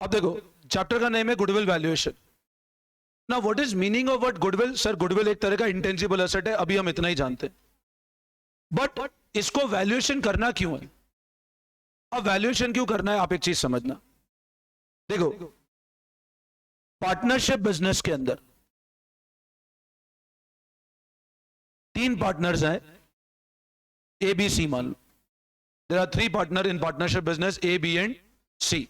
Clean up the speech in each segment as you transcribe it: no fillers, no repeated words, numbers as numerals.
अब देखो, चैप्टर का नेम है गुडविल वैल्यूएशन। ना what is meaning of what goodwill? Sir goodwill एक तरह का इंटेंजिबल एसेट है, अभी हम इतना ही जानते हैं। बट इसको वैल्यूएशन करना क्यों है? अब वैल्यूएशन क्यों करना है, आप एक चीज समझना। देखो, पार्टनरशिप बिजनेस के अंदर तीन पार्टनर्स हैं, ए बी सी मान लो। There are three partner in partnership business, A B and C.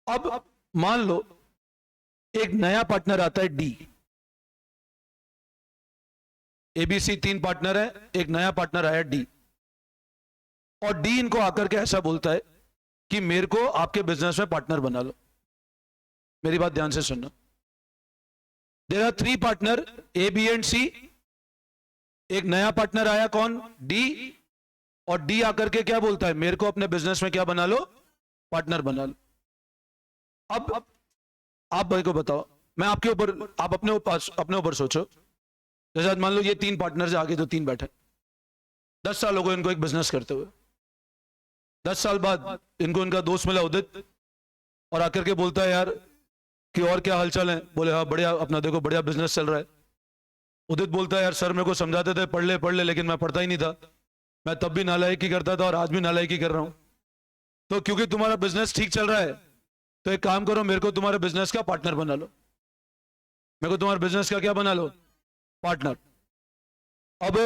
अब मान लो एक नया पार्टनर आता है डी। एबीसी तीन पार्टनर है, एक नया पार्टनर आया डी, और डी इनको आकर के ऐसा बोलता है कि मेरे को आपके बिजनेस में पार्टनर बना लो। मेरी बात ध्यान से सुनना। There are three partner, A B and C. एक नया पार्टनर आया, कौन? डी। और डी आकर के क्या बोलता है? मेरे को अपने बिजनेस में क्या बना लो? पार्टनर बना लो। अब आप भाई को बताओ, मैं आपके ऊपर, आप अपने ऊपर सोचो। जैसे आज मान लो ये तीन पार्टनर से आगे जो तीन बैठे, 10 साल हो गए इनको एक बिजनेस करते हुए। 10 साल बाद इनको इनका दोस्त मिला उदित, और आकर के बोलता है यार कि और क्या हालचाल है? बोले हाँ बढ़िया, अपना देखो बढ़िया बिजनेस चल रहा है। उदित बोलता है यार सर मेरे को समझाते थे पढ़ ले, लेकिन मैं पढ़ता ही नहीं था। मैं तब भी नालायकी करता था और आज भी नालायकी कर रहा हूं। तो क्योंकि तुम्हारा बिजनेस ठीक चल रहा है, तो एक काम करो, मेरे को तुम्हारे बिजनेस का पार्टनर बना लो। मेरे को तुम्हारे बिजनेस का क्या बना लो? पार्टनर। अब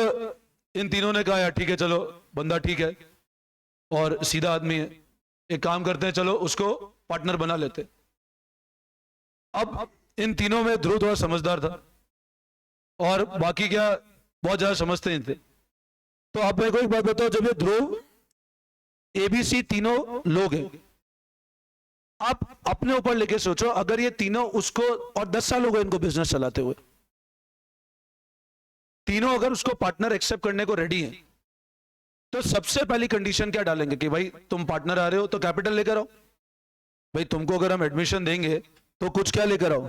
इन तीनों ने कहा यार ठीक है, चलो बंदा ठीक है और सीधा आदमी है, एक काम करते हैं, चलो उसको पार्टनर बना लेते। अब इन तीनों में ध्रुव थोड़ा समझदार था और बाकी क्या बहुत ज्यादा समझते नहीं थे। तो आप मेरे को एक बात बताओ, जब ये ध्रुव एबीसी तीनों लोग हैं, आप अपने ऊपर लेके सोचो, अगर ये तीनों उसको, और 10 साल हो गए इनको बिजनेस चलाते हुए, तीनों अगर उसको पार्टनर एक्सेप्ट करने को रेडी हैं, तो सबसे पहली कंडीशन क्या डालेंगे कि भाई तुम पार्टनर आ रहे हो तो कैपिटल लेकर आओ। भाई तुमको अगर हम एडमिशन देंगे तो कुछ क्या लेकर आओ?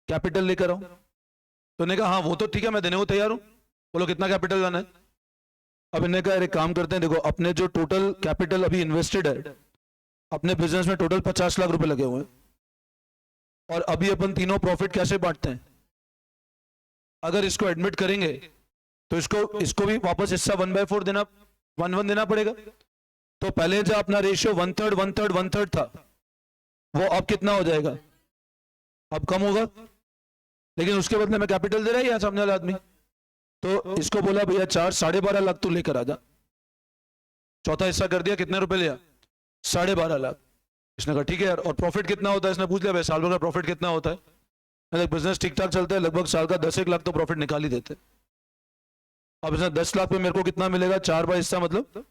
कैपिटल लेकर आओ। तो ने कहा हाँ वो तो ठीक है, मैं देने को तैयार हूं, बोलो कितना कैपिटल लाना है? अब इन्हें कहा एक काम करते हैं, देखो अपने जो टोटल कैपिटल अभी इन्वेस्टेड है अपने बिजनेस में, टोटल 50 लाख रुपए लगे हुए हैं, और अभी अपन तीनों प्रॉफिट कैसे बांटते हैं? अगर इसको एडमिट करेंगे तो इसको भी वापस हिस्सा 1/4 देना, 1/1 देना पड़ेगा। तो पहले जो अपना रेशियो 1/3 1/3 1/3 था, वो अब कितना हो जाएगा? अब कम होगा, लेकिन उसके बदले में कैपिटल दे रहा है सामने वाला आदमी। तो इसको बोला भैया 12.5 लाख तू लेकर आजा। चौथा हिस्सा कर दिया, कितने रुपए लिया? 12.5 लाख। इसने कहा ठीक है यार, और प्रॉफिट कितना होता है? इसने पूछ लिया भाई साल भर का प्रॉफिट कितना होता है? बिजनेस ठीक ठाक चलता है, लगभग साल का 10-1 लाख तो प्रॉफिट निकाल ही देते। अब इसने 10 लाख पे मेरे को कितना मिलेगा? 4 बार हिस्सा, मतलब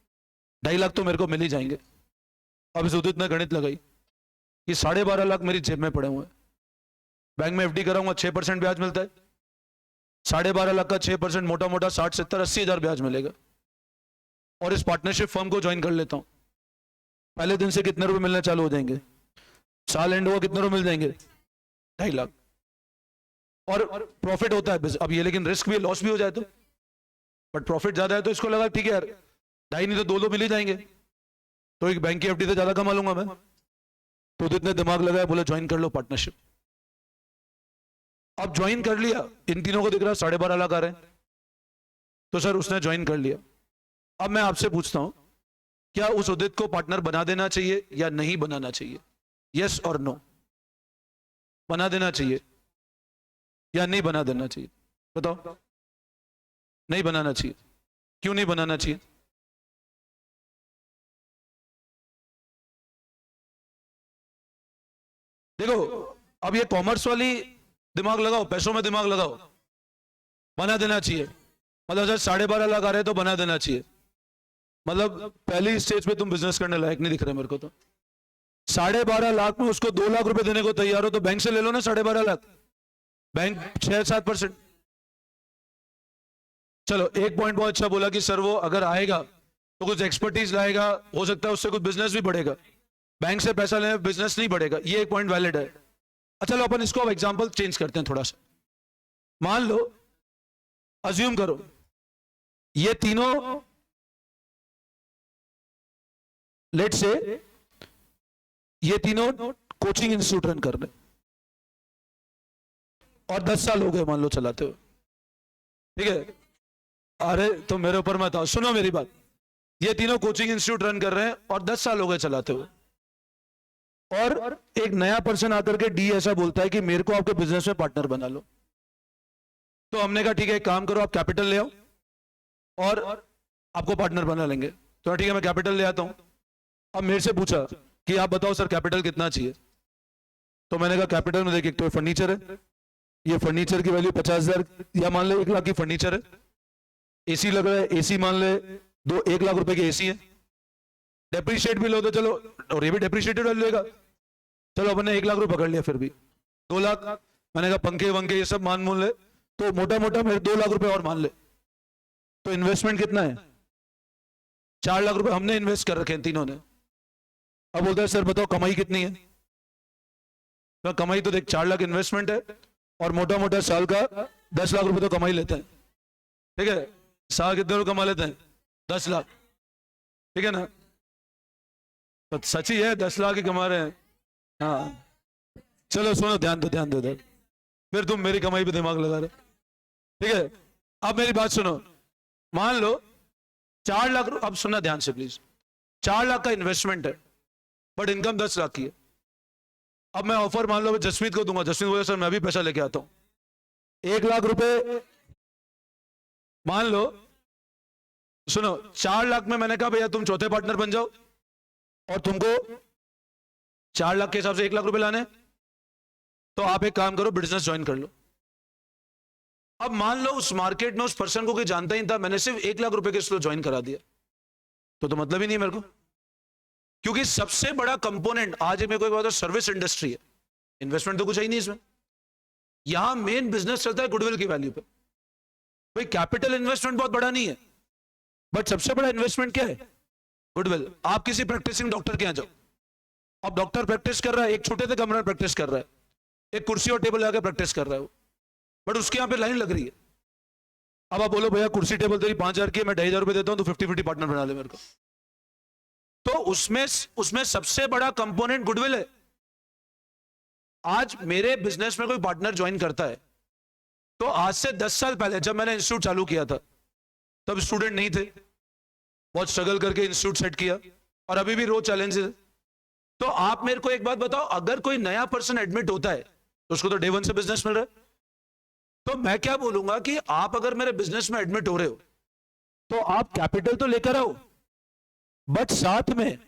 2.5 लाख तो मेरे को मिल ही जाएंगे। अब इस उदित ने गणित लगाई कि 12.5 लाख मेरी जेब में पड़े हुए हैं, बैंक में एफडी कराऊंगा 6% ब्याज मिलता है, 12.5 लाख का 6% मोटा मोटा 60-70-80 हजार ब्याज मिलेगा। और इस पार्टनरशिप फर्म को ज्वाइन कर लेता हूं, पहले दिन से कितने रुपए मिलना चालू हो जाएंगे? साल एंड हुआ कितने रुपए मिल जाएंगे? 2.5 लाख। और प्रॉफिट होता है अब ये, लेकिन रिस्क भी, लॉस भी हो जाए तो, बट प्रॉफिट ज्यादा है तो इसको लगा ठीक है यार 2.5 नहीं तो 2 मिल ही जाएंगे, तो एक बैंक की एफडी से ज्यादा कमा लूंगा मैं। तो इतने दिमाग लगाया, बोले ज्वाइन कर लो पार्टनरशिप। अब ज्वाइन कर लिया, इन तीनों को दिख रहा है 12.5 लाख आ रहे हैं, तो सर उसने ज्वाइन कर लिया। अब मैं आपसे पूछता हूं, क्या उस उदित को पार्टनर बना देना चाहिए या नहीं बनाना चाहिए? यस और नो? बना देना चाहिए या नहीं बना देना चाहिए? बताओ। नहीं बनाना चाहिए। क्यों नहीं बनाना चाहिए? देखो, अब ये कॉमर्स वाली दिमाग लगाओ, पैसों में दिमाग लगाओ। बना देना चाहिए मतलब सर 12.5 लाख आ रहे तो बना देना चाहिए, मतलब पहली स्टेज पे तुम बिजनेस करने लायक नहीं दिख रहे मेरे को। तो 12.5 लाख में उसको 2 लाख रुपए देने को तैयार हो तो बैंक से ले लो ना 12.5 लाख, बैंक 6-7%। चलो एक पॉइंट बहुत अच्छा बोला कि सर वो अगर आएगा तो कुछ एक्सपर्टीज लाएगा, हो सकता है उससे कुछ बिजनेस भी बढ़ेगा, बैंक से पैसा लेने बिजनेस नहीं बढ़ेगा, ये एक पॉइंट वैलिड है। अच्छा चलो अपन इसको अब एग्जांपल चेंज करते हैं थोड़ा सा। मान लो, अज्यूम करो ये तीनों, लेट से ये तीनों कोचिंग इंस्टीट्यूट रन कर रहे हैं और 10 साल हो गए मान लो चलाते हुए, ठीक है। अरे तो मेरे ऊपर मत आओ, सुनो मेरी बात। ये तीनों कोचिंग इंस्टीट्यूट रन कर रहे हैं और 10 साल हो गए चलाते हुए, और एक नया पर्सन आकर के डी ऐसा बोलता है कि मेरे को आपके बिजनेस में पार्टनर बना लो। तो हमने कहा ठीक है, एक काम करो, आप कैपिटल ले आओ और आपको पार्टनर बना लेंगे। तो ठीक है, मैं कैपिटल ले आता हूं। अब मेरे से पूछा कि आप बताओ सर कैपिटल कितना चाहिए। तो मैंने कहा कैपिटल में देखिए, तो फर्नीचर है, ये फर्नीचर की वैल्यू 50,000 या मान ले 1 लाख की फर्नीचर है। एसी लग रहा है, एसी मान ले 1 लाख रुपए की एसी है। डेप्रीशिएट भी लो तो चलो, और ये भी डेप्रीशिएटेड वैल्यू लेगा, चलो अपन ने 1 लाख रुपए पकड़ लिया, फिर भी 2 लाख। मैंने कहा पंखे वंखे ये सब मान ले, तो मोटा मोटा मेरे 2 लाख रुपए और मान ले। तो इन्वेस्टमेंट कितना है? 4 लाख रुपए हमने इन्वेस्ट कर रखे हैं तीनों ने। अब बोलता है सर बताओ कमाई कितनी है? तो कमाई तो देख 4 लाख इन्वेस्टमेंट है और मोटा मोटा साल का 10 लाख रुपए तो कमाई लेते हैं, ठीक है। साल कितने रुपए कमा लेते हैं? 10 लाख, ठीक है ना। तो सच ही है, 10 लाख ही कमा रहे हैं। हाँ चलो सुनो, ध्यान दो ध्यान दो, फिर तुम मेरी कमाई पे दिमाग लगा रहे, ठीक है। अब मेरी बात सुनो, मान लो 4 लाख, अब सुनना ध्यान से प्लीज। 4 लाख का इन्वेस्टमेंट है बट इनकम 10 लाख की है। अब मैं ऑफर मान लो जसमीत को दूंगा, जसमीत बोले सर मैं भी पैसा लेके आता हूं 1 लाख रुपए। मान लो सुनो, 4 लाख में मैंने कहा भैया तुम चौथे पार्टनर बन जाओ और तुमको 4 लाख के हिसाब से 1 लाख रुपए लाने, तो आप एक काम करो, बिजनेस ज्वाइन कर लो। अब मान लो उस मार्केट में उस पर्सन को कोई जानता ही नहीं था, मैंने सिर्फ 1 लाख रुपए के स्लो ज्वाइन करा दिया, तो मतलब ही नहीं मेरे को। क्योंकि सबसे बड़ा कंपोनेंट आज मेरे को एक सर्विस इंडस्ट्री है, इन्वेस्टमेंट तो कुछ है ही नहीं इसमें। यहां मेन बिजनेस चलता है गुडविल की वैल्यू पे। भाई कैपिटल इन्वेस्टमेंट बहुत बड़ा नहीं है, बट सबसे बड़ा इन्वेस्टमेंट क्या है? गुडविल। आप किसी प्रैक्टिसिंग डॉक्टर के यहां जाओ, अब डॉक्टर प्रैक्टिस कर रहा है, एक छोटे से कमरे में प्रैक्टिस कर रहा है, एक कुर्सी और टेबल लगा प्रैक्टिस कर रहा है वो, बट उसके यहां पे लाइन लग रही है। अब आप बोलो भैया कुर्सी टेबल तेरी 5,000 की, मैं 2,500 रुपए देता हूं, तो 50-50 पार्टनर बना ले मेरे को। तो उसमें सबसे बड़ा कंपोनेंट गुडविल है। आज मेरे बिजनेस में कोई पार्टनर ज्वाइन करता है, तो आज से 10 साल पहले जब मैंने इंस्टीट्यूट चालू किया था, तब स्टूडेंट नहीं थे, बहुत स्ट्रगल करके इंस्टीट्यूट सेट किया, और अभी भी रोज चैलेंजेस। तो आप मेरे को एक बात बताओ, अगर कोई नया पर्सन एडमिट होता है तो उसको तो डे 1 से बिजनेस मिल रहा है। तो मैं क्या बोलूंगा कि आप अगर मेरे बिजनेस में एडमिट हो रहे हो तो आप कैपिटल तो लेकर आओ, बट साथ में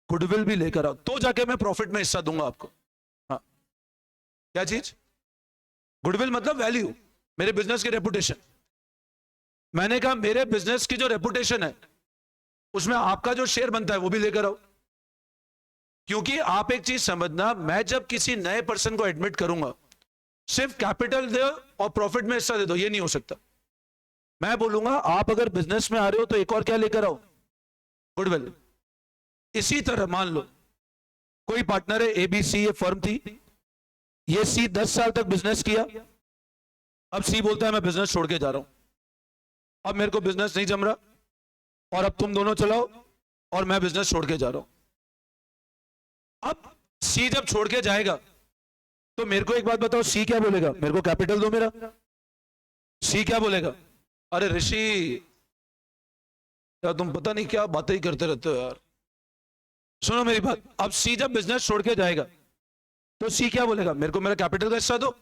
गुडविल भी लेकर आओ, तो जाके मैं प्रॉफिट में हिस्सा दूंगा आपको। हाँ क्या चीज? गुडविल मतलब वैल्यू, मेरे बिजनेस की रेपुटेशन। मैंने कहा मेरे बिजनेस की जो रेपुटेशन है उसमें आपका जो शेयर बनता है वो भी लेकर आओ। क्योंकि आप एक चीज समझना, मैं जब किसी नए पर्सन को एडमिट करूंगा सिर्फ कैपिटल दो और प्रॉफिट में हिस्सा दे दो, ये नहीं हो सकता। मैं बोलूंगा आप अगर बिजनेस में आ रहे हो तो एक और क्या लेकर आओ? गुडविल। इसी तरह मान लो कोई पार्टनर है एबीसी, ये फर्म थी, ये सी 10 साल तक बिजनेस किया, अब सी बोलता है मैं बिजनेस छोड़ के जा रहा हूं, अब मेरे को बिजनेस नहीं जम रहा, और अब तुम दोनों चलाओ और मैं बिजनेस छोड़ के जा रहा हूं। अब सी जब छोड़ के जाएगा तो मेरे को एक बात बताओ, सी क्या बोलेगा? मेरे को कैपिटल दो मेरा। सी क्या बोलेगा? अरे ऋषि यार तुम पता नहीं क्या बातें ही करते रहते हो यार। सुनो मेरी बात, अब सी जब बिजनेस छोड़ के जाएगा तो सी क्या बोलेगा? मेरे को मेरा कैपिटल का हिस्सा दो।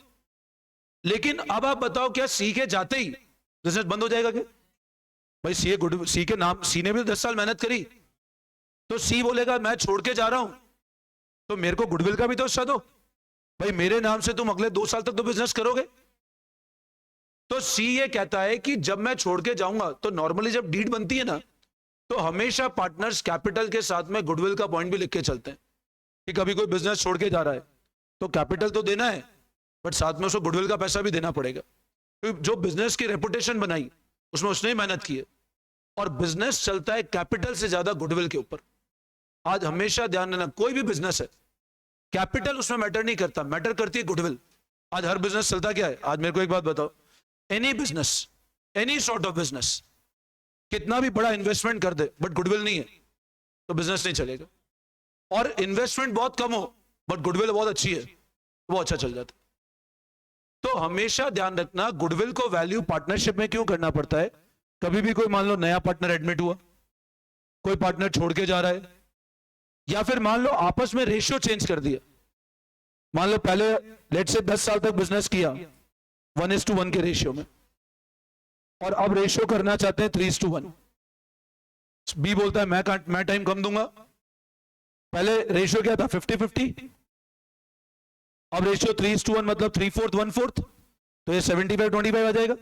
लेकिन अब आप बताओ, क्या सी के जाते ही बिजनेस बंद हो जाएगा क्या? भाई सी के नाम, सी ने भी 10 साल मेहनत करी, तो सी बोलेगा मैं छोड़ के जा रहा हूं तो मेरे को गुडविल का भी तो हिस्सा दो। भाई मेरे नाम से तुम अगले 2 साल तक तो बिजनेस करोगे। तो सी ये कहता है कि जब मैं छोड़ के जाऊंगा, तो नॉर्मली जब डीड बनती है ना, तो हमेशा पार्टनर्स कैपिटल के साथ में गुडविल का पॉइंट भी लिख के चलते हैं कि कभी कोई बिजनेस छोड़ के जा रहा है तो कैपिटल तो देना है, बट साथ में उसको गुडविल का पैसा भी देना पड़ेगा। क्योंकि जो बिजनेस की रेपुटेशन बनाई उसमें उसने ही मेहनत की है, और बिजनेस चलता है कैपिटल से ज्यादा गुडविल के ऊपर। आज हमेशा ध्यान देना, कोई भी बिजनेस है कैपिटल उसमें मैटर नहीं करता, मैटर करती है गुडविल। आज हर बिजनेस चलता क्या है? आज मेरे को एक बात बताओ, any business, any sort of business कितना भी बड़ा इन्वेस्टमेंट कर दे बट गुडविल नहीं है तो बिजनेस नहीं चलेगा। और इन्वेस्टमेंट बहुत कम हो बट गुडविल बहुत अच्छी है, वो अच्छा चल जाता है। तो हमेशा ध्यान रखना, गुडविल को वैल्यू पार्टनरशिप में क्यों करना पड़ता है। कभी भी कोई मान लो नया पार्टनर एडमिट हुआ, कोई पार्टनर छोड़ के जा रहा है, या फिर मान लो आपस में रेशियो चेंज कर दिया। मान लो पहले लेट से 10 साल तक बिजनेस किया 1:1 के रेशियो में, और अब रेशियो करना चाहते हैं 3:1। बी बोलता है मैं टाइम कम दूंगा। पहले रेशियो क्या था 50-50, अब रेशियो 3:1 मतलब 3/4 1/4, तो ये 75-25 आ जाएगा।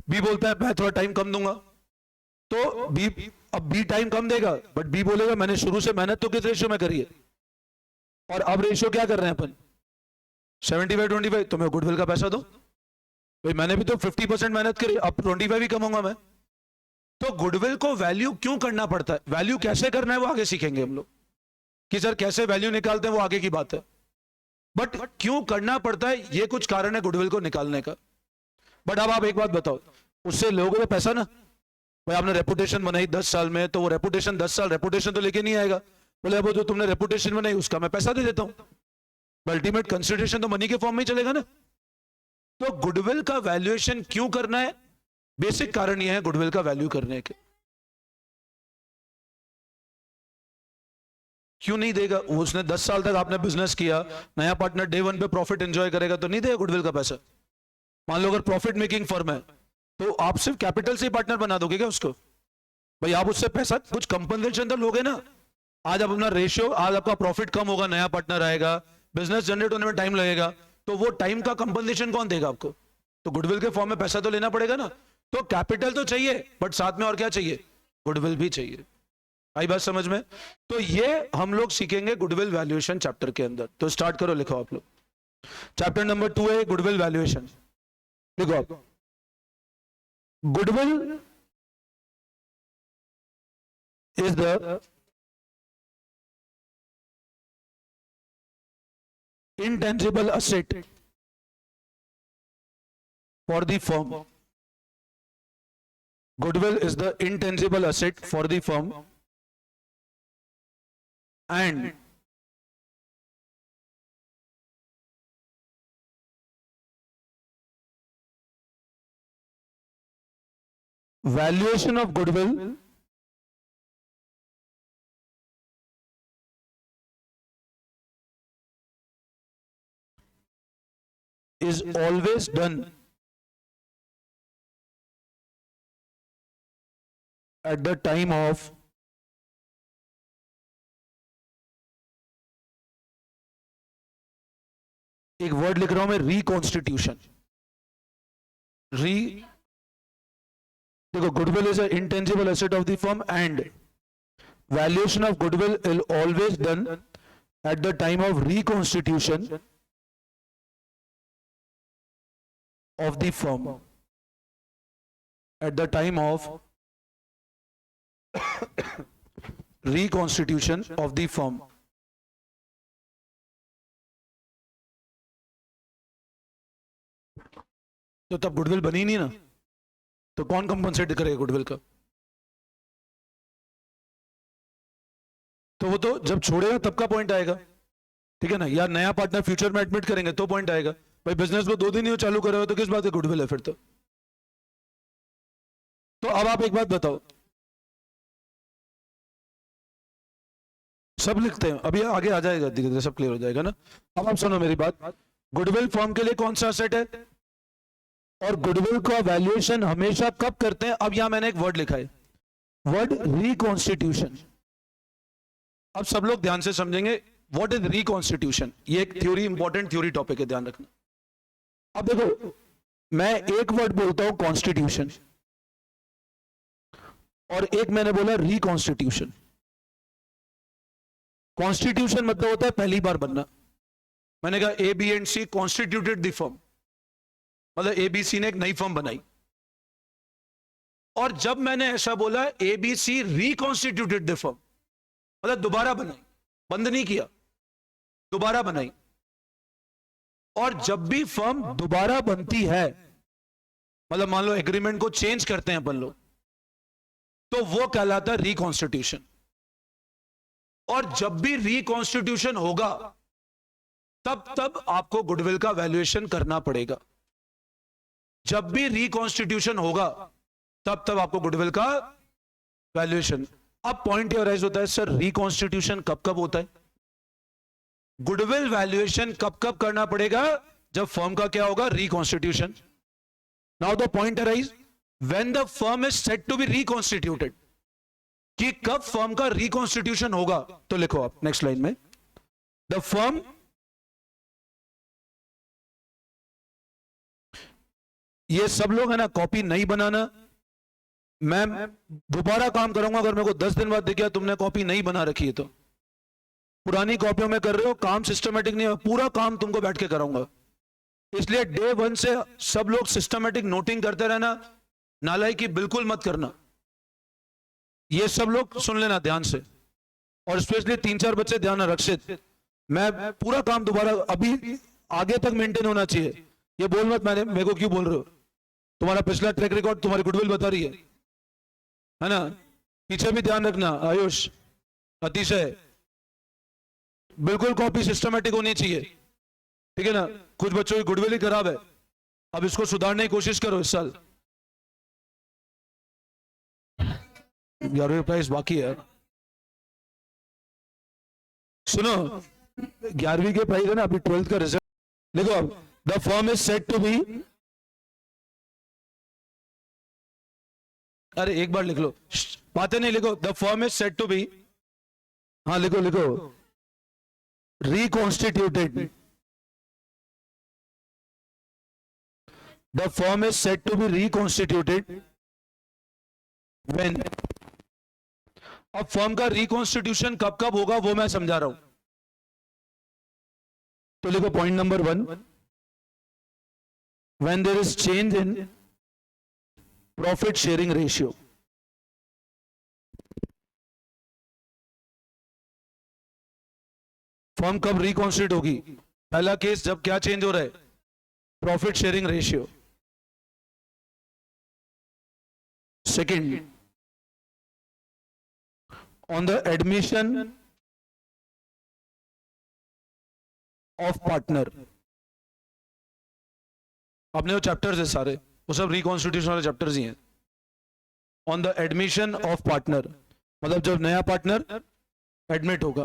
बी बोलता है मैं थोड़ा टाइम कम दूंगा, तो बी टाइम कम देगा, बट बी बोलेगा मैंने शुरू से मेहनत तो किस रेशियो में करी है, और अब रेशियो क्या कर रहे हैं अपन 75-25, तो मैं गुडविल का पैसा दो भाई, मैंने भी तो 50% मेहनत करी, अब 25 ही कमाऊंगा मैं। तो गुडविल को वैल्यू क्यों करना पड़ता है, वैल्यू कैसे करना है वो आगे सीखेंगे हम लोग, कि सर कैसे वैल्यू निकालते हैं वो आगे की बात है, बट क्यों करना पड़ता है ये कुछ कारण है गुडविल को निकालने का। बट अब आप एक बात बताओ, उससे लोगों को पैसा ना, भाई आपने रेपुटेशन बनाई 10 साल में, तो वो रेपुटेशन 10 साल रेपुटेशन तो लेके नहीं आएगा, बोले अब जो तुमने रेपुटेशन बनाई उसका मैं पैसा दे देता हूं। अल्टीमेट कंसिडरेशन तो मनी के फॉर्म में ही चलेगा ना। तो गुडविल का वैल्यूएशन क्यों करना है, बेसिक कारण यह है गुडविल का वैल्यू करने के। क्यों नहीं देगा, उसने 10 साल तक आपने बिजनेस किया, नया पार्टनर डे 1 पे प्रॉफिट एंजॉय करेगा तो नहीं देगा गुडविल का पैसा। मान लो अगर प्रॉफिट मेकिंग फर्म है तो आप सिर्फ कैपिटल से ही पार्टनर बना दोगे क्या उसको, भाई आप उससे पैसा कुछ कंपनसेशन तो लोगे ना। आज आप अपना रेशियो, आज आपका प्रॉफिट कम होगा, नया पार्टनर आएगा, बिजनेस जनरेट होने में टाइम लगेगा, तो वो टाइम का कंपनसेशन कौन देगा आपको, तो गुडविल के फॉर्म में पैसा तो लेना पड़ेगा ना। तो कैपिटल तो चाहिए बट साथ में और क्या चाहिए, गुडविल भी चाहिए। आई बात समझ में। तो ये हम लोग सीखेंगे गुडविल वैल्यूएशन चैप्टर के अंदर। तो स्टार्ट करो, लिखो आप लोग, चैप्टर नंबर 2 है गुडविल वैल्यूएशन। लिखो आप, goodwill is the intangible asset for the firm. Goodwill is the intangible asset for the firm, and valuation of goodwill is always done at the time of एक word लिख रहा हूं मैं, reconstitution. देखो, goodwill is an intangible asset of the firm and valuation of goodwill is always done at the time of reconstitution of the firm, at the time of reconstitution of the firm. तो तब goodwill बनी नहीं ना, तो कौन compensate करेगा goodwill का, तो वो तो जब छोड़ेगा तब का पॉइंट आएगा, ठीक है ना। या नया पार्टनर फ्यूचर में एडमिट करेंगे तो पॉइंट आएगा, भाई बिजनेस को 2 दिन ही चालू करे हो तो किस बात का गुडविल है फिर तो अब आप एक बात बताओ, सब लिखते हैं, अभी आगे आ जाएगा धीरे धीरे सब क्लियर हो जाएगा ना। अब आप सुनो मेरी बात, गुडविल फर्म के लिए कौन सा एसेट है, और गुडविल का वैल्यूएशन हमेशा कब करते हैं। अब यहां मैंने एक वर्ड लिखा है, वर्ड रिकॉन्स्टिट्यूशन। अब सब लोग ध्यान से समझेंगे व्हाट इज रिकॉन्स्टिट्यूशन, ये एक थ्योरी, इंपॉर्टेंट थ्योरी टॉपिक है, ध्यान रखना। अब देखो, मैं एक वर्ड बोलता हूं कॉन्स्टिट्यूशन, और एक मैंने बोला रिकॉन्स्टिट्यूशन। कॉन्स्टिट्यूशन मतलब होता है पहली बार बनना। मैंने कहा A B and C constituted the firm, मतलब ए बी सी ने एक नई फर्म बनाई। और जब मैंने ऐसा बोला A B C reconstituted the firm, मतलब दोबारा बनाई, बंद नहीं किया, दोबारा बनाई। और जब भी फर्म दोबारा बनती है, मतलब मान लो एग्रीमेंट को चेंज करते हैं अपन लोग, तो वो कहलाता है रिकॉन्स्टिट्यूशन। और जब भी रिकॉन्स्टिट्यूशन होगा तब आपको गुडविल का वैल्यूएशन करना पड़ेगा। जब भी रिकॉन्स्टिट्यूशन होगा तब आपको गुडविल का वैल्यूएशन। अब पॉइंट ये राइज होता है, सर रिकॉन्स्टिट्यूशन कब कब होता है? गुडविल वैल्यूएशन कब कब करना पड़ेगा? जब फर्म का क्या होगा? Reconstitution. Now the point arise when the firm is set to be reconstituted, कि कब फर्म का रिकॉन्स्टिट्यूशन होगा। तो लिखो आप नेक्स्ट लाइन में, द फर्म ये सब लोग है ना कॉपी नहीं बनाना, मैं दोबारा काम करूंगा अगर मेरे को 10 दिन बाद दिखा तुमने कॉपी नहीं बना रखी है तो। पुरानी कॉपियों में कर रहे हो, काम सिस्टमेटिक नहीं है, पूरा काम तुमको बैठ के कराऊंगा। इसलिए डे 1 से सब लोग सिस्टमेटिक नोटिंग करते रहना, नालायकी बिल्कुल मत करना। ये सब लोग सुन लेना ध्यान से, और स्पेशली 3-4 बच्चे ध्यान रक्षित, मैं पूरा काम दोबारा अभी आगे तक मेंटेन होना चाहिए। ये बोल मत मैंने मेरे को क्यों बोल रहे हो, तुम्हारा पिछला ट्रैक रिकॉर्ड तुम्हारी गुडविल बता रही है ना। पीछे भी ध्यान रखना आयुष, अतिशय बिल्कुल कॉपी सिस्टमेटिक होनी चाहिए, ठीक है ना। कुछ बच्चों की गुडविल ही खराब है, अब इसको सुधारने की कोशिश करो इस साल। 11वीं प्राइस बाकी है, सुनो 11वीं के प्राइस है ना, अभी 12th का रिजल्ट देखो। अब the firm is set to be, अरे एक बार लिख लो, बातें नहीं लिखो। The firm is set to be, हाँ लिखो लिखो, reconstituted. The firm is set to be reconstituted when. अब फर्म का रिकॉन्स्टिट्यूशन कब कब होगा वो मैं समझा रहा हूं। तो लिखो point number 1, when there is change in profit sharing ratio. Firm कब रिकॉन्स्टिट्यूट होगी? पहला केस जब क्या चेंज हो रहा है? Profit sharing ratio. Second, on the admission of partner. अपने वो चैप्टर्स है सारे, वो सब रिकॉन्स्टिट्यूशन वाले चैप्टर्स ही हैं। On the admission of partner मतलब जब नया पार्टनर एडमिट होगा।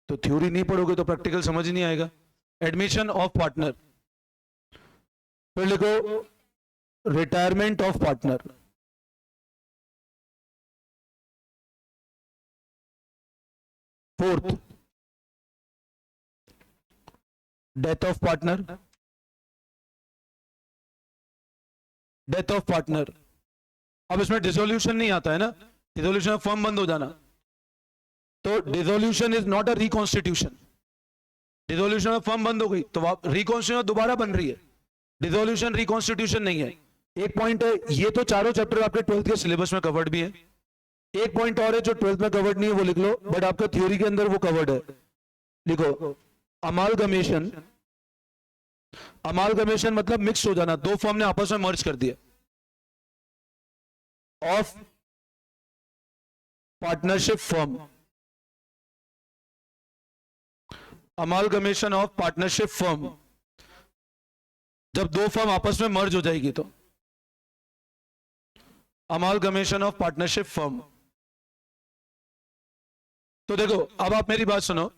तो थ्योरी नहीं पढ़ोगे तो प्रैक्टिकल समझ ही नहीं आएगा। एडमिशन ऑफ पार्टनर, फिर लिखो retirement of partner. Fourth, death of partner. Death of partner, अब इसमें डिसोल्यूशन नहीं आता है ना, डिसोल्यूशन फर्म बंद हो जाना। तो dissolution is not a reconstitution. Dissolution में फर्म बंद हो गई तो रिकॉन्स्टिट्यूशन दोबारा बन रही है, डिसोल्यूशन रिकॉन्स्टिट्यूशन नहीं है। एक पॉइंट है, ये तो चारों चैप्टर आपके 12th के सिलेबस में कवर्ड भी है। एक पॉइंट और है जो 12th में कवर्ड नहीं है, वो लिख लो, बट आपका थ्योरी के अंदर वो कवर्ड है। लिखो अमालगमेशन। अमालगमेशन मतलब मिक्स हो जाना, दो फर्म ने आपस में मर्ज कर दिया। Of partnership firm, amalgamation of partnership firm, जब दो फर्म आपस में मर्ज हो जाएगी तो अमालगमेशन ऑफ पार्टनरशिप फर्म। तो देखो अब आप मेरी बात सुनो,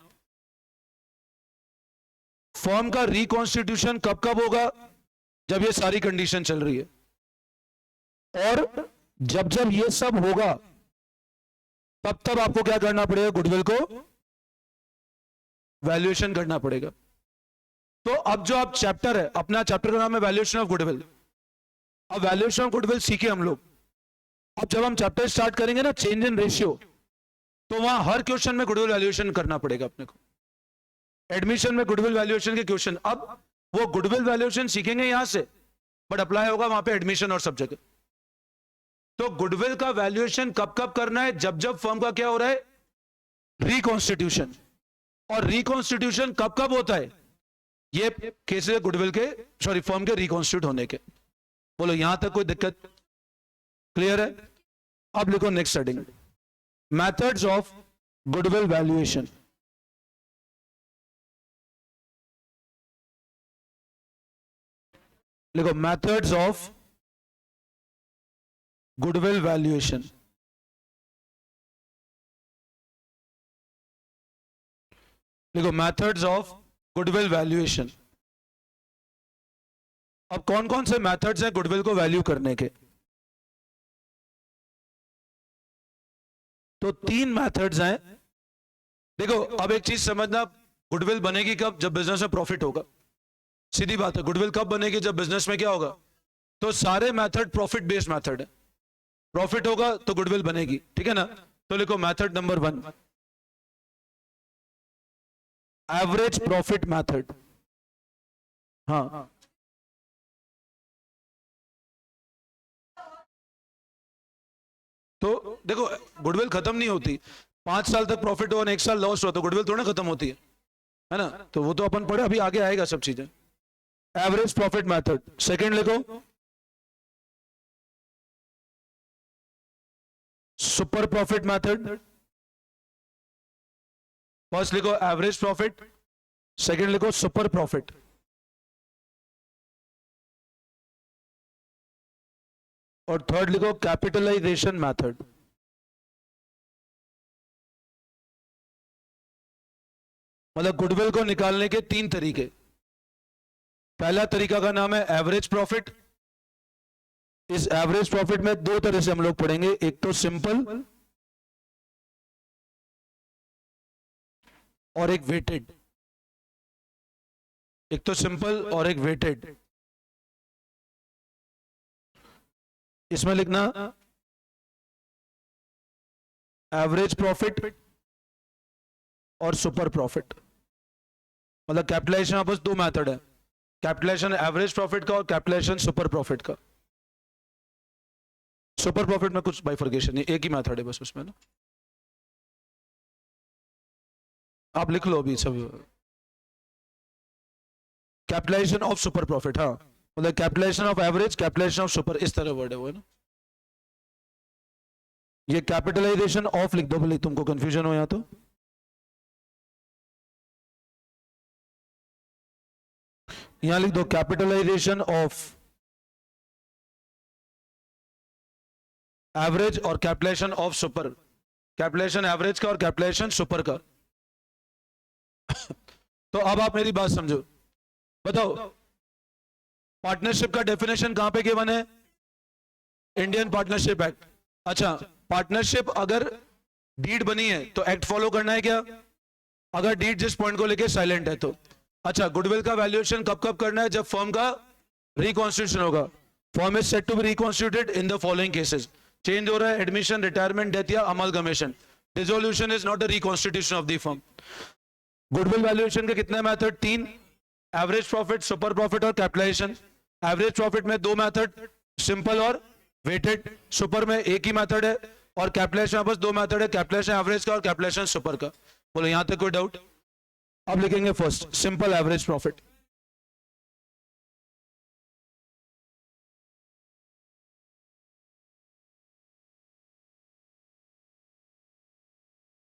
फर्म का रिकॉन्स्टिट्यूशन कब कब होगा? जब ये सारी कंडीशन चल रही है, और जब जब ये सब होगा तब आपको क्या करना पड़ेगा? गुडविल को वैल्यूएशन करना पड़ेगा। तो अब जो आप चैप्टर है, अपना चैप्टर का नाम है वैल्यूएशन ऑफ गुडविल। अब वैल्यूएशन ऑफ गुडविल सीखे हम लोग। अब जब हम चैप्टर स्टार्ट करेंगे ना चेंज इन रेशियो, तो वहां हर क्वेश्चन में गुडविल वैल्यूएशन करना पड़ेगा अपने को। एडमिशन में गुडविल वैल्यूएशन के क्वेश्चन, अब वो गुडविल वैल्यूएशन सीखेंगे यहां से, बट अप्लाई होगा वहां पे एडमिशन और सब जगह। तो गुडविल का वैल्यूएशन कब कब करना है? जब जब फर्म का क्या हो रहा है? रिकॉन्स्टिट्यूशन। और रिकॉन्स्टिट्यूशन कब कब होता है? ये केसेस गुडविल के, सॉरी फर्म के रिकॉन्स्टिट्यूट होने के। बोलो यहां तक कोई दिक्कत? क्लियर है? अब लिखो next heading, methods of goodwill valuation. लिखो methods of goodwill valuation. लिखो methods of goodwill valuation. अब कौन कौन से मेथड्स हैं गुडविल को वैल्यू करने के? तो 3 मेथड्स हैं. देखो अब एक चीज समझना, गुडविल बनेगी कब? जब बिजनेस में प्रॉफिट होगा. सीधी बात है. गुडविल कब बनेगी? जब बिजनेस में क्या होगा? तो सारे मेथड प्रॉफिट बेस्ड मेथड है. प्रॉफिट होगा तो गुडविल बनेगी. ठीक है ना? तो लिखो method number 1, average profit method. हाँ, तो देखो गुडविल खत्म नहीं होती. 5 साल तक प्रॉफिट हो और 1 साल लॉस हो तो गुडविल थोड़ा खत्म होती है ना? तो वो तो अपन पढ़े, अभी आगे आएगा सब चीजें. Average profit method. सेकंड लिखो सुपर प्रॉफिट मेथड. फर्स्ट लिखो एवरेज प्रॉफिट, सेकंड लिखो सुपर प्रॉफिट. और थर्ड लिखो कैपिटलाइजेशन मेथड. मतलब गुडविल को निकालने के 3 तरीके. पहला तरीका का नाम है एवरेज प्रॉफिट. इस एवरेज प्रॉफिट में 2 तरह से हम लोग पढ़ेंगे. एक तो सिंपल और एक वेटेड. एक तो सिंपल और एक वेटेड. इसमें लिखना एवरेज प्रॉफिट और सुपर प्रॉफिट. मतलब कैपिटलाइजेशन आपस 2 मेथड है. कैपिटलाइजेशन एवरेज प्रॉफिट का और कैपिटलाइजेशन सुपर प्रॉफिट का. सुपर प्रॉफिट में कुछ बाइफर्केशन नहीं, एक ही मेथड है बस उसमें ना. आप लिख लो अभी सब. Capitalisation of super profit. हाँ, मतलब capitalisation of average, capitalisation of super, इस तरह वर्ड है वो, है ना. ये कैपिटलाइजेशन ऑफ लिख दो भले तुमको कंफ्यूजन हो. या तो यहां लिख दो कैपिटलाइजेशन ऑफ एवरेज और capitalisation of super. Capitalisation average का और कैपिटलाइजेशन सुपर का. तो अब आप मेरी बात समझो. बताओ पार्टनरशिप का डेफिनेशन कहां पे गिवन है? Indian partnership act. अच्छा, पार्टनरशिप अगर डीड बनी है तो एक्ट फॉलो करना है क्या? अगर डीड जिस पॉइंट को लेके साइलेंट है तो. अच्छा, गुडविल का वैल्यूएशन कब कब करना है? जब फर्म का रिकॉन्स्टिट्यूशन होगा. Firm is set to be reconstituted in the following cases. Change हो रहा है, एडमिशन, रिटायरमेंट, डेथ या amalgamation. Dissolution is not a reconstitution of the firm. Goodwill valuation के कितने method? 3. Average profit, super profit और capitalisation. Average profit में 2 method, simple और weighted. Super में एक ही मेथड है. और कैपिटलाइजेशन में बस 2 मेथड है, कैपिटलाइजेशन एवरेज का और कैपिटलाइजेशन सुपर का. बोलो यहां तक कोई डाउट? अब लिखेंगे फर्स्ट सिंपल एवरेज प्रॉफिट.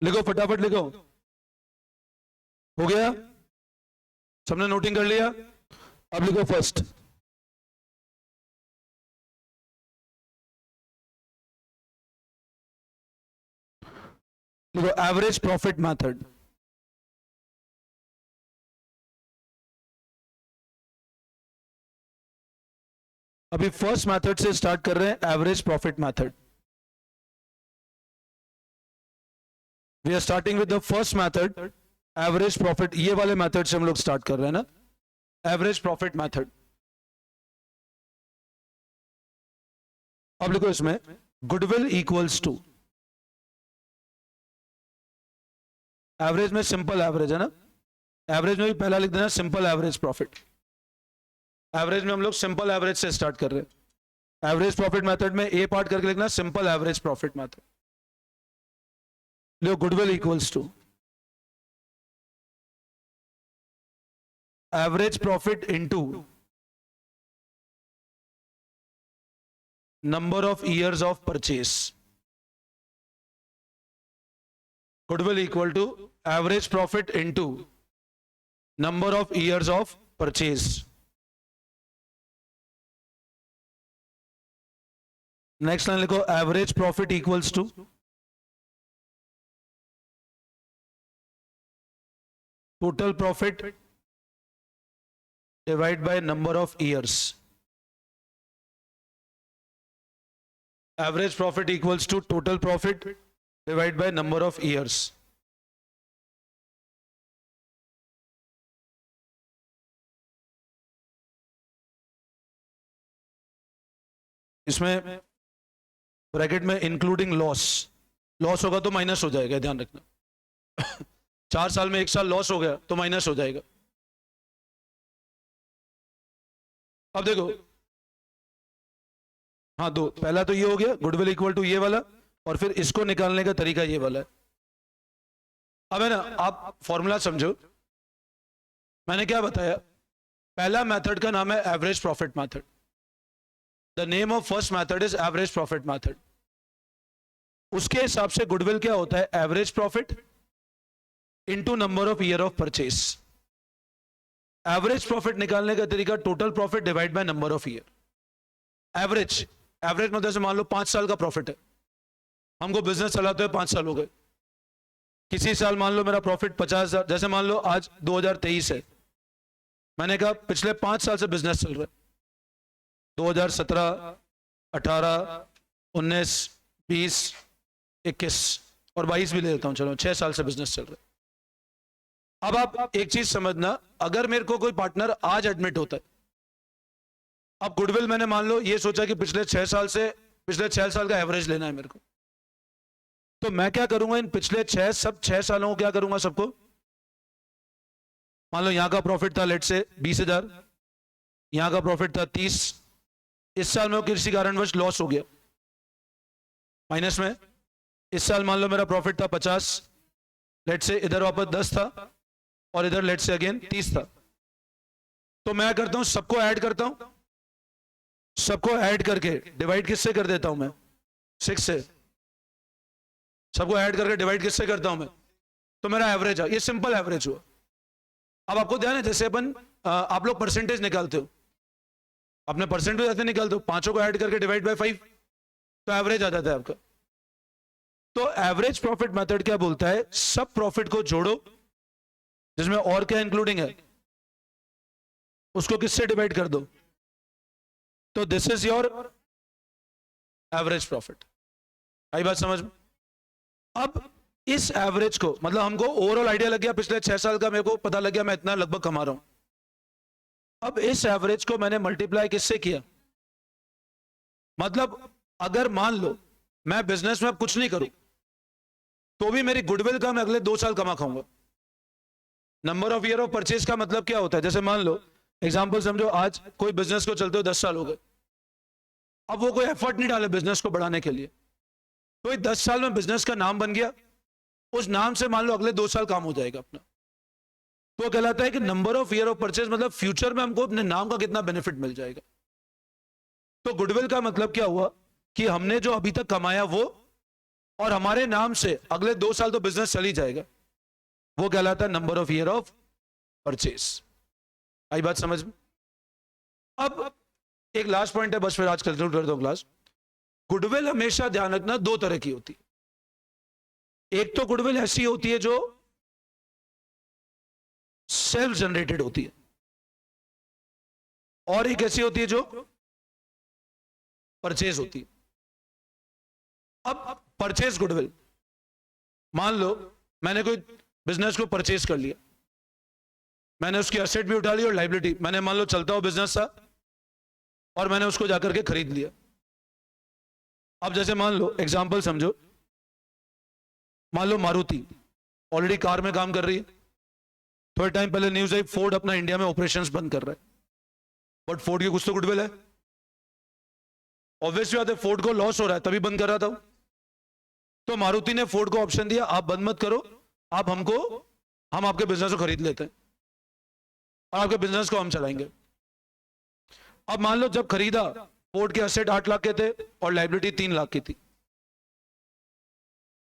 लिखो फटाफट लिखो. हो गया? सबने नोटिंग कर लिया? अब लिखो फर्स्ट लिखो एवरेज प्रॉफिट मेथड. अभी फर्स्ट मेथड से स्टार्ट कर रहे हैं, average profit method. We are starting with the first method, average profit. ये वाले मेथड से हम लोग स्टार्ट कर रहे हैं ना, एवरेज प्रॉफिट मेथड. अब लिखो इसमें गुडविल इक्वल्स टू, एवरेज में सिंपल एवरेज है ना, एवरेज में भी पहला लिख देना सिंपल एवरेज प्रॉफिट. एवरेज में हम लोग सिंपल एवरेज से स्टार्ट कर रहे हैं. एवरेज प्रॉफिट मेथड में ए पार्ट करके लिखना सिंपल एवरेज प्रॉफिट मेथड. लिखो goodwill equals to average profit into number of years of purchase. Goodwill equal to average profit into number of years of purchase. Next line लिखो, average profit equals to total profit divide by number of years. Average profit equals to total profit divide by number of years. इसमें bracket में including loss, loss होगा तो minus हो जाएगा, ध्यान रखना। 4 साल में 1 साल लॉस हो गया तो माइनस हो जाएगा। अब देखो, हाँ दो, पहला तो ये हो गया गुडविल इक्वल टू ये वाला, और फिर इसको निकालने का तरीका ये वाला है। अब है ना, आप फॉर्मूला समझो, मैंने क्या बताया, पहला मेथड का नाम है average profit method. The name of first method is average profit method. उसके हिसाब से गुडविल क्या होता है, average profit into number of year of purchase. Average profit निकालने का तरीका total profit divide by number of year. Average, average मतलब से मान लो 5 साल का प्रॉफिट है, हमको बिजनेस चलाते हुए 5 साल हो गए। किसी साल मान लो मेरा प्रॉफिट 50,000, जैसे मान लो आज 2023 है, मैंने कहा पिछले 5 साल से बिजनेस चल रहा है, 2017, 18, 19, 20, 21 और 22 भी ले लेता हूं, चलो 6 साल से बिजनेस चल रहा है। अब आप एक चीज समझना, अगर मेरे को कोई पार्टनर आज एडमिट होता है, अब गुडविल मैंने मान लो ये सोचा कि पिछले 6 साल से, पिछले 6 साल का एवरेज लेना है मेरे को, तो मैं क्या करूंगा, इन पिछले 6 सालों को क्या करूंगा सबको, मान लो यहां का प्रॉफिट था लेट से 20,000, यहां का प्रॉफिट था 30, इस साल में किसी कारणवश लॉस हो गया माइनस में, इस साल मान लो मेरा प्रॉफिट था 50, लेट से इधर वापस 10 था और इधर लेट से अगेन 30 था, तो मैं करता हूं सबको ऐड करता हूं, सबको ऐड करके डिवाइड किससे कर देता हूं मैं, 6 से। सबको ऐड करके डिवाइड किससे करता हूं मैं, तो मेरा एवरेज है, ये सिंपल एवरेज हुआ। अब आपको ध्यान है, जैसे अपन आप लोग परसेंटेज निकालते हो, अपने परसेंटेज ऐसे निकालते हो, 5 को ऐड करके डिवाइड बाय 5, तो एवरेज आ जाता है आपका। तो एवरेज प्रॉफिट मेथड क्या बोलता है, सब प्रॉफिट को जोड़ो, जिसमें और क्या इंक्लूडिंग है, उसको किससे डिवाइड कर दो, तो this is your average profit. आई बात समझ में? अब इस एवरेज को, मतलब हमको ओवरऑल आइडिया लग गया, पिछले 6 साल का मेरे को पता लग गया मैं इतना लगभग कमा रहा हूं। अब इस एवरेज को मैंने मल्टीप्लाई किससे किया, मतलब अगर मान लो मैं बिजनेस में अब कुछ नहीं करूं तो भी मेरी गुडविल का मैं अगले 2 साल कमा खाऊंगा। Number of year of purchase का मतलब क्या होता है, जैसे मान लो एग्जांपल समझो, आज कोई बिजनेस को चलते हुए 10 साल हो गए, अब वो कोई एफर्ट नहीं डाले बिजनेस को बढ़ाने के लिए, तो 10 साल में बिजनेस का नाम बन गया, उस नाम से मान लो अगले 2 साल काम हो जाएगा अपना, तो कहलाता है कि number of year of purchase, मतलब फ्यूचर में हमको अपने नाम का कितना बेनिफिट मिल जाएगा। तो गुडविल का मतलब क्या हुआ कि हमने जो अभी तक कमाया वो, और हमारे नाम से अगले 2 साल तो बिजनेस चल ही जाएगा, वो कहलाता है number of year of purchase. आई बात समझ में? अब एक लास्ट पॉइंट है, बस फिर आज कंक्लूड कर दो क्लास। गुडविल हमेशा ध्यान रखना 2 तरह की होती है। एक तो गुडविल ऐसी होती है जो सेल्फ जनरेटेड होती है, और एक ऐसी होती है जो परचेज होती है। अब परचेज गुडविल, मान लो मैंने कोई बिजनेस को परचेज कर लिया, मैंने उसकी एसेट भी उठा ली और लायबिलिटी, मैंने मान लो चलता हुआ बिजनेस था और मैंने उसको जाकर के खरीद लिया। अब जैसे मान लो एग्जांपल समझो, मान लो मारुति ऑलरेडी कार में काम कर रही है, थोड़े टाइम पहले न्यूज आई फोर्ड अपना इंडिया में ऑपरेशंस बंद कर रहा है, बट फोर्ड की कुछ तो गुडविल है, ऑब्वियसली बात है फोर्ड को लॉस हो रहा है तभी बंद कर रहा था। तो मारुति ने फोर्ड को ऑप्शन दिया, आप बंद मत करो, आप हमको, हम आपके बिजनेस को खरीद लेते हैं और आपके बिजनेस को हम चलाएंगे। अब मान लो जब खरीदा, फोर्ड के एसेट 8 लाख के थे और लायबिलिटी 3 लाख की थी।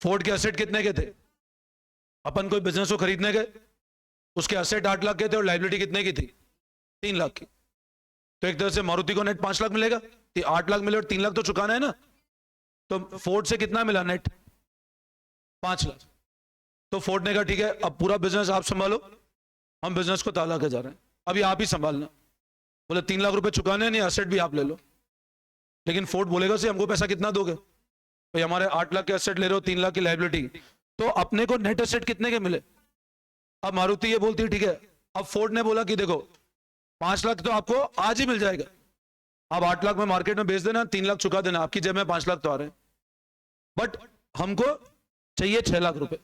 फोर्ड के एसेट कितने के थे? अपन कोई बिजनेस को खरीदने गए, उसके एसेट 8 लाख के थे और लाइबिलिटी कितने की थी? 3 लाख की। तो एक तरह से मारुति को नेट 5 लाख मिलेगा, 8 लाख मिले और 3 लाख तो चुकाना है ना। तो फोर्ड से कितना मिला नेट? 5 लाख। तो फोर्ड ने कहा ठीक है, अब पूरा बिजनेस आप संभालो, हम बिजनेस को ताला के जा रहे हैं, अभी आप ही संभालना। बोले 3 लाख रुपए चुकाने नहीं, एसेट भी आप ले लो। लेकिन फोर्ड बोलेगा से हमको पैसा कितना दोगे? भाई हमारे 8 लाख के एसेट ले रहे हो, 3 लाख की लाइबिलिटी, तो अपने को नेट एसेट कितने के मिले? अब मारुति ये बोलती है ठीक है, अब फोर्ड ने बोला कि देखो 5 लाख तो आपको आज ही मिल जाएगा, आप 8 लाख में मार्केट में बेच देना, 3 लाख चुका देना, आपकी जेब में 5 लाख तो आ रहे हैं, बट हमको चाहिए 6 लाख रुपए।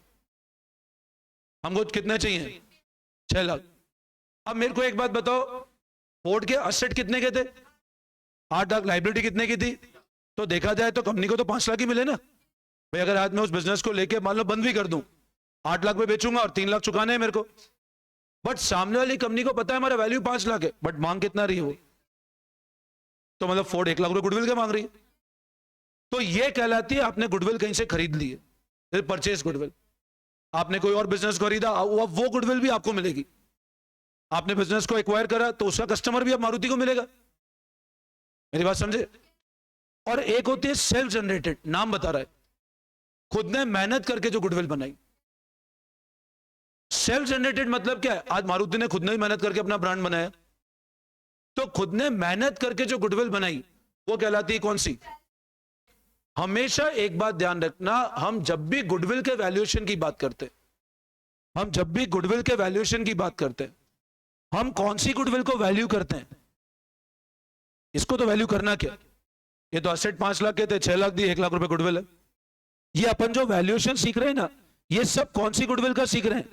हमको कितने चाहिए? 6 लाख। अब मेरे को एक बात बताओ, फोर्ड के एसेट कितने के थे? 8 लाख। लाइबिलिटी कितने की थी? तो देखा जाए तो कंपनी को तो 5 लाख ही मिले ना। भाई अगर आज मैं उस बिजनेस को लेके मान लो बंद भी कर दूं, 8 लाख में बेचूंगा और 3 लाख चुकाने हैं मेरे को, बट सामने वाली कंपनी को पता है हमारा वैल्यू 5 लाख है, बट मांग कितना रही है वो? तो मतलब फोर्ड 1 लाख रुपए गुडविल के मांग रही है। तो ये कहलाती है आपने गुडविल कहीं से खरीद ली है, परचेज गुडविल। आपने कोई और बिजनेस खरीदा, अब वो गुडविल भी आपको मिलेगी। आपने बिजनेस को एक्वायर करा तो उसका कस्टमर भी अब मारुति को मिलेगा। मेरी बात समझे? और एक होती है सेल्फ जनरेटेड, नाम बता रहा है, खुद ने मेहनत करके जो गुडविल बनाई। सेल्फ जनरेटेड मतलब क्या है? आज मारुति ने खुद ने ही मेहनत करके अपना ब्रांड बनाया, तो खुद ने मेहनत करके जो गुडविल बनाई वो कहलाती है कौन सी? हमेशा एक बात ध्यान रखना, हम जब भी गुडविल के वैल्यूएशन की बात करते हैं, हम जब भी गुडविल के वैल्यूएशन की बात करते हैं, हम कौन सी गुडविल को वैल्यू करते हैं? इसको तो वैल्यू करना क्या, ये तो एसेट 5 लाख के थे, 6 लाख दिए, 1 लाख रुपए गुडविल है। ये अपन जो वैल्यूएशन सीख रहे हैं ना, ये सब कौन सी गुडविल का सीख रहे हैं?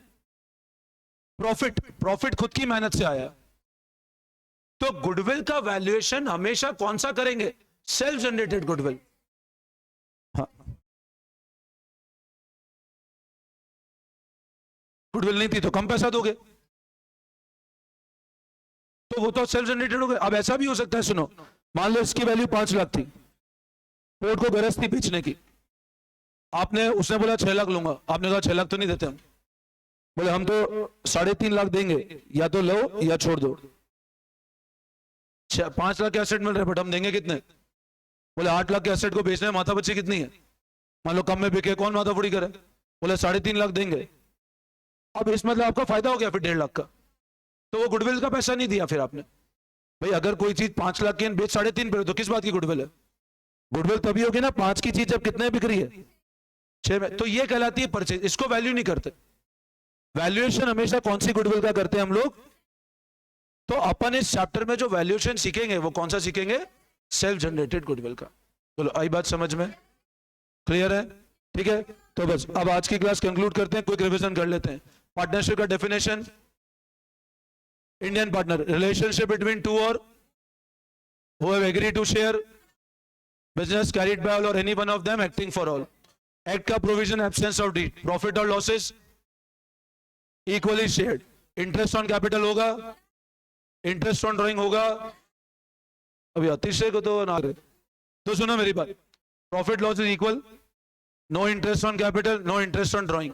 प्रॉफिट। प्रॉफिट खुद की मेहनत से आया। तो गुडविल का वैल्यूएशन हमेशा कौन सा करेंगे? Self generated goodwill. हाँ, गुडविल नहीं थी तो कम पैसा दोगे, तो वो तो सेल्फ जनरेटेड हो गए। अब ऐसा भी हो सकता है, सुनो, मान लो इसकी वैल्यू 5 लाख थी, फोर्ड को गरज थी बेचने की, आपने, उसने बोला 6 लाख लूंगा, आपने कहा 6 लाख तो नहीं देते हम, बोले हम तो 3.5 लाख देंगे, या तो लो या छोड़ दो। 5 लाख के एसेट मिल रहे बट हम देंगे कितने? बोले 8 लाख के एसेट को बेचने में माथा बच्ची कितनी है? मान लो कम में बिके, कौन माथा फोड़ी करे? बोले 3.5 लाख देंगे। अब इस मतलब आपका फायदा हो गया फिर 1.5 लाख का, तो वो गुडविल का पैसा नहीं दिया फिर आपने। भाई अगर कोई चीज 5 लाख की बेच 3.5 पे, तो किस बात की गुडविल है? गुडविल तभी होगी ना 5 की चीज जब कितने बिक रही है? 6 में। तो ये कहलाती है परचेज, इसको वैल्यू नहीं करते। वैल्यूएशन हमेशा कौन सी गुडविल का करते हैं हम लोग? तो अपन इस चैप्टर में जो वैल्यूएशन सीखेंगे वो कौन सा सीखेंगे? सेल्फ जनरेटेड गुडविल का। चलो आई बात समझ में? क्लियर है? ठीक है, तो बस अब आज की क्लास कंक्लूड करते हैं, क्विक रिवीजन कर लेते हैं। पार्टनरशिप का definition, Indian partner, relationship between two और who have agreed to share business carried by all or any one of them acting for all. Act का provision, absence of deed, profit और losses equally shared, interest on capital होगा, interest on drawing होगा। अभी अतिशय को तो ना रहे, तो सुनो मेरी बात, profit loss is equal, no interest on capital, no interest on drawing.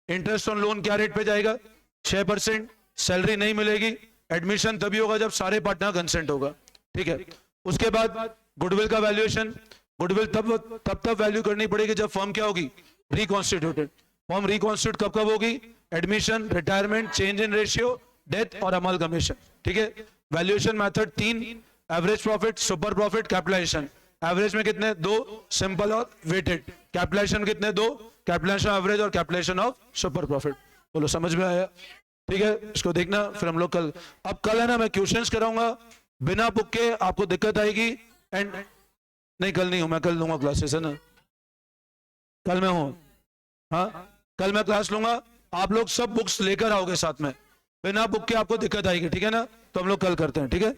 Interest on loan क्या रेट पे जाएगा? 6%। सैलरी नहीं मिलेगी, एडमिशन तभी होगा जब सारे पार्टनर कंसेंट होगा। ठीक है, उसके बाद गुडविल का वैल्यूएशन, गुडविल तब वैल्यू करनी पड़ेगी जब फर्म क्या होगी? रिकॉन्स्टिट्यूटेड। फर्म रिकॉन्स्टिट्यूट कब कब होगी? Admission, retirement, change in ratio, death और अमलगमेशन। ठीक है, valuation method 3, average profit, super profit, capitalisation. Average में कितने? 2, सिंपल और वेटेड। कैपिटलाइजेशन कितने? 2, कैपिटलाइजेशन एवरेज और कैपिटलाइजेशन ऑफ सुपर प्रॉफिट। बोलो समझ में आया? ठीक है, इसको देखना, फिर हम लोग कल, अब कल है ना मैं क्वेश्चंस कराऊंगा बिना बुक के, आपको दिक्कत आएगी। एंड नहीं, कल नहीं हूं मैं, कल लूंगा क्लासेस, है ना, कल मैं हूं। हाँ, कल मैं क्लास लूंगा, आप लोग सब बुक्स लेकर आओगे साथ में, बिना बुक के आपको दिक्कत आएगी। ठीक है ना, तो हम लोग कल करते हैं। ठीक है।